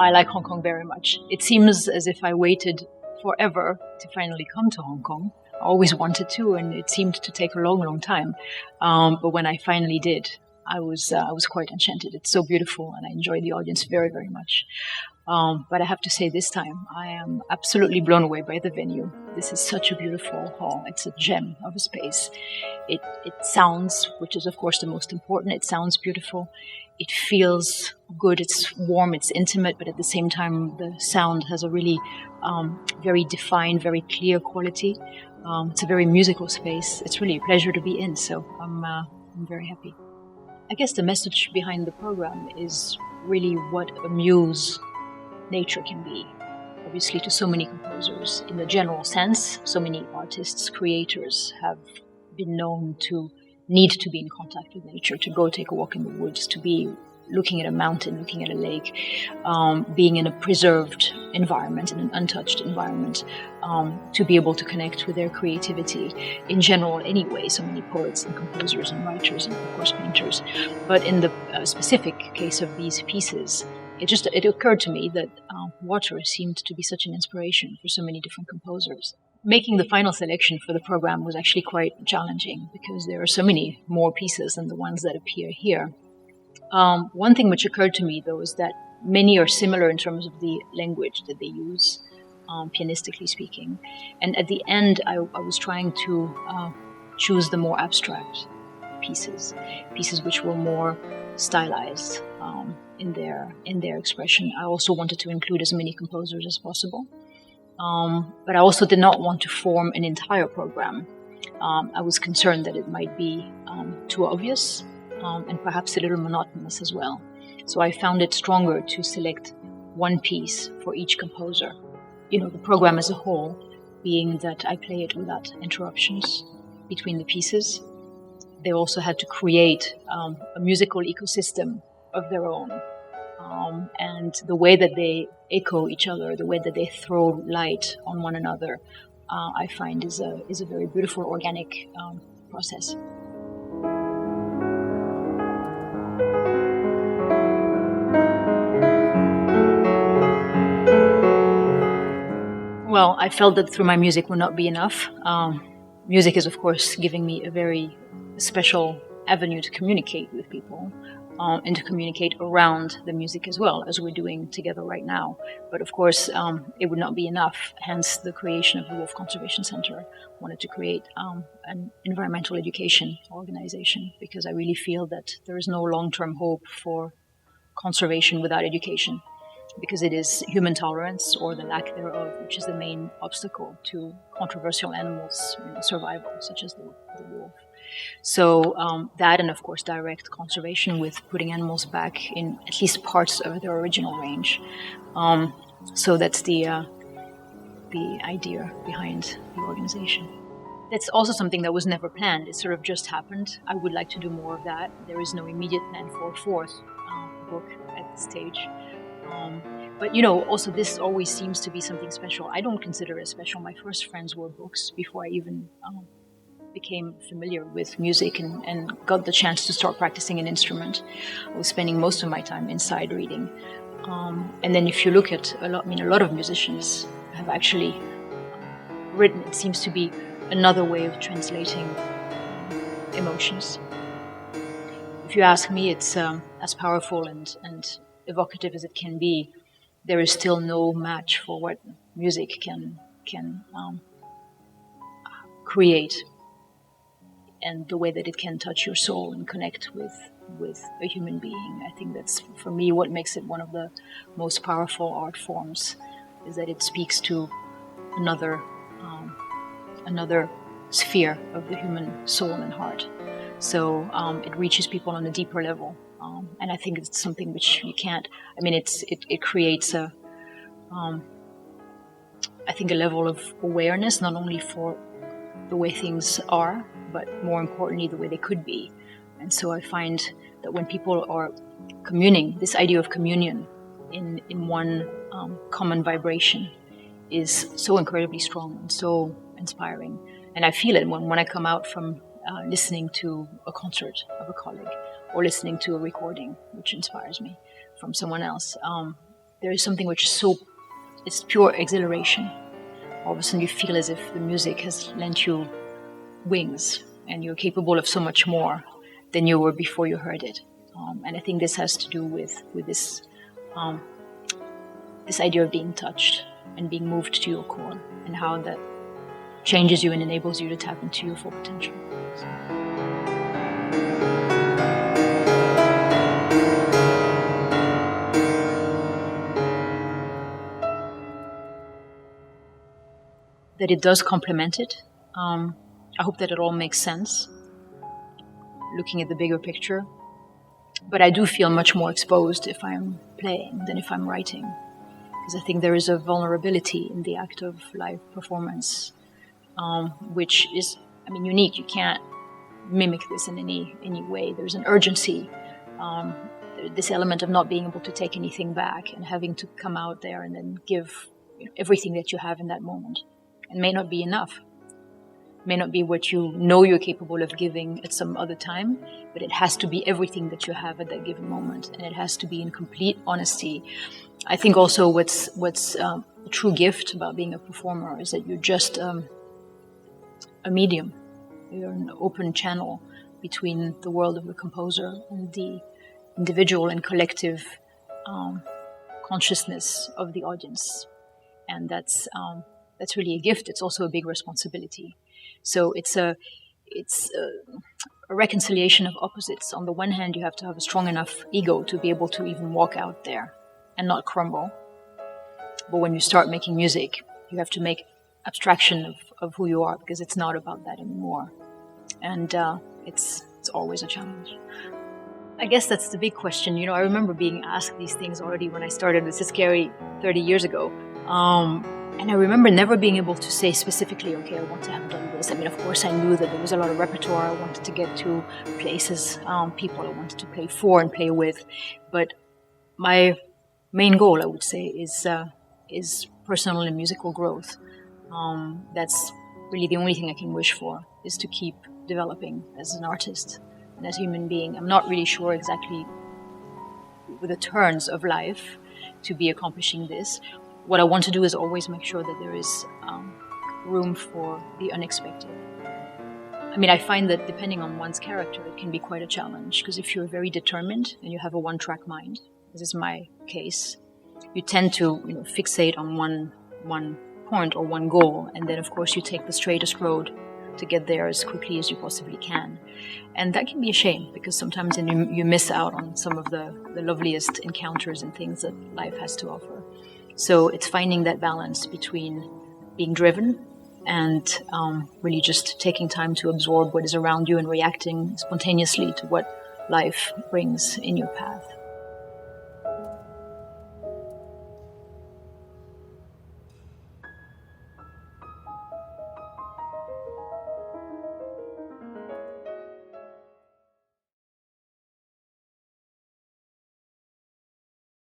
I like Hong Kong very much. It seems as if I waited forever to finally come to Hong Kong. I always wanted to, and it seemed to take a long, long time. But when I finally did, I was quite enchanted. It's so beautiful, and I enjoyed the audience very, very much. But I have to say this time, I am absolutely blown away by the venue. This is such a beautiful hall. It's a gem of a space. It sounds, which is of course the most important, it sounds beautiful. It feels good, it's warm, it's intimate, but at the same time the sound has a really very defined, very clear quality. It's a very musical space. It's really a pleasure to be in, so I'm very happy. I guess the message behind the program is really what a muse nature can be. Obviously, to so many composers, in the general sense, so many artists, creators have been known to need to be in contact with nature, to go take a walk in the woods, to be looking at a mountain, looking at a lake, being in a preserved environment, in an untouched environment, to be able to connect with their creativity. In general, anyway, so many poets and composers and writers and, of course, painters. But in the specific case of these pieces, it occurred to me that water seemed to be such an inspiration for so many different composers. Making the final selection for the program was actually quite challenging because there are so many more pieces than the ones that appear here. One thing which occurred to me, though, is that many are similar in terms of the language that they use, pianistically speaking. And at the end, I was trying to choose the more abstract pieces which were more stylized in their expression. I also wanted to include as many composers as possible. But I also did not want to form an entire program. I was concerned that it might be too obvious and perhaps a little monotonous as well. So I found it stronger to select one piece for each composer. The program as a whole being that I play it without interruptions between the pieces. They also had to create a musical ecosystem of their own. And the way that they echo each other, the way that they throw light on one another, I find is a very beautiful organic process. Well, I felt that through my music would not be enough. Music is, of course, giving me a very special avenue to communicate with people. And to communicate around the music as well, as we're doing together right now. But of course, it would not be enough, hence the creation of the Wolf Conservation Center. I wanted to create an environmental education organization because I really feel that there is no long-term hope for conservation without education, because it is human tolerance or the lack thereof which is the main obstacle to controversial animals' survival, such as the wolf. So that, and of course direct conservation with putting animals back in at least parts of their original range. So that's the idea behind the organization. That's also something that was never planned. It sort of just happened. I would like to do more of that. There is no immediate plan for a fourth book at this stage. But also this always seems to be something special. I don't consider it special. My first friends were books before I even became familiar with music and got the chance to start practicing an instrument. I was spending most of my time inside reading. And then if you look at a lot of musicians have actually written. It seems to be another way of translating emotions. If you ask me, it's as powerful and evocative as it can be. There is still no match for what music can create, and the way that it can touch your soul and connect with a human being. I think that's, for me, what makes it one of the most powerful art forms, is that it speaks to another sphere of the human soul and heart. So it reaches people on a deeper level. And I think it's something which you can't, it creates a level of awareness, not only for the way things are, but more importantly, the way they could be. And so I find that when people are communing, this idea of communion in one common vibration is so incredibly strong and so inspiring. And I feel it when I come out from listening to a concert of a colleague or listening to a recording, which inspires me, from someone else. there is something which is so, it's pure exhilaration. All of a sudden you feel as if the music has lent you wings and you're capable of so much more than you were before you heard it. And I think this has to do with this this idea of being touched and being moved to your core, and how that changes you and enables you to tap into your full potential. That it does complement it. I hope that it all makes sense, looking at the bigger picture. But I do feel much more exposed if I'm playing than if I'm writing, because I think there is a vulnerability in the act of live performance, which is, unique. You can't mimic this in any way. There's an urgency, this element of not being able to take anything back and having to come out there and then give everything that you have in that moment. It may not be enough. It may not be what you know you're capable of giving at some other time, but it has to be everything that you have at that given moment, and it has to be in complete honesty. I think also what's a true gift about being a performer is that you're just a medium. You're an open channel between the world of the composer and the individual and collective consciousness of the audience, and that's really a gift. It's also a big responsibility. So it's a reconciliation of opposites. On the one hand, you have to have a strong enough ego to be able to even walk out there and not crumble. But when you start making music, you have to make abstraction of who you are, because it's not about that anymore. And it's always a challenge. I guess that's the big question. I remember being asked these things already when I started with Scary 30 years ago. And I remember never being able to say specifically, okay, I want to have done this. Of course, I knew that there was a lot of repertoire. I wanted to get to places, people I wanted to play for and play with. But my main goal, I would say, is personal and musical growth. That's really the only thing I can wish for, is to keep developing as an artist and as a human being. I'm not really sure exactly with the turns of life to be accomplishing this. What I want to do is always make sure that there is room for the unexpected. I find that depending on one's character, it can be quite a challenge, because if you're very determined and you have a one-track mind, as is my case, you tend to fixate on one point or one goal, and then of course you take the straightest road to get there as quickly as you possibly can. And that can be a shame, because sometimes you miss out on some of the loveliest encounters and things that life has to offer. So it's finding that balance between being driven and really just taking time to absorb what is around you and reacting spontaneously to what life brings in your path.